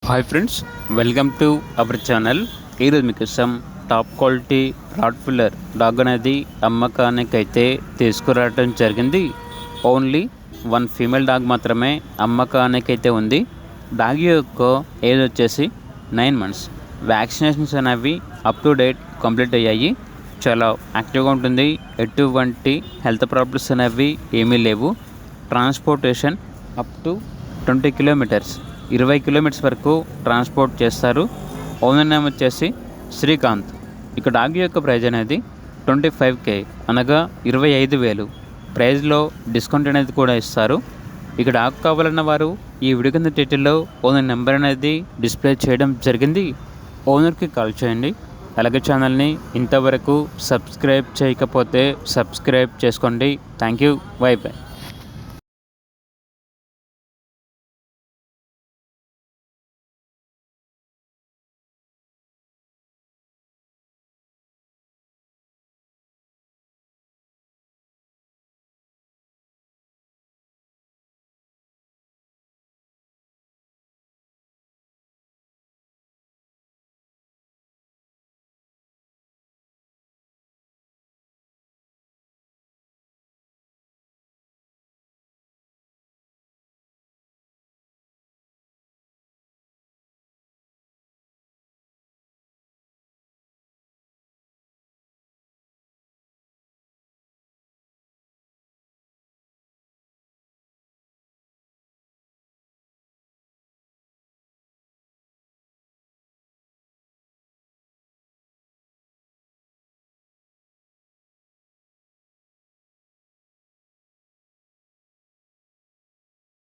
Hi friends, welcome to our channel. ఈరోజు మీకోసం top quality Rottweiler dog అనేది అమ్మకానికి అయితే తీసుకురావడం జరిగింది. ఓన్లీ వన్ ఫీమేల్ డాగ్ మాత్రమే అమ్మకానికి అయితే ఉంది. డాగ్ యొక్క ఏజ్ వచ్చేసి 9 months. వ్యాక్సినేషన్స్ అనేవి అప్ టు డేట్ కంప్లీట్ అయ్యాయి. చాలా యాక్టివ్గా ఉంటుంది. ఎటువంటి హెల్త్ ప్రాబ్లమ్స్ అనేవి ఏమీ లేవు. Transportation up to 20 kilometers 20 kilometers వరకు ట్రాన్స్పోర్ట్ చేస్తారు. ఓనర్ నేమ్ వచ్చేసి శ్రీకాంత్. ఇక డాగ్ యొక్క ప్రైజ్ అనేది 25K అనగా 25,000. ప్రైజ్లో డిస్కౌంట్ అనేది కూడా ఇస్తారు. ఇక డాగ్ కావాలన్న వారు ఈ వీడియో కింద టైటిల్లో ఓనర్ నెంబర్ అనేది డిస్ప్లే చేయడం జరిగింది. ఓనర్కి కాల్ చేయండి. అలాగే ఛానల్ని ఇంతవరకు సబ్స్క్రైబ్ చేయకపోతే సబ్స్క్రైబ్ చేసుకోండి. Thank you. By by.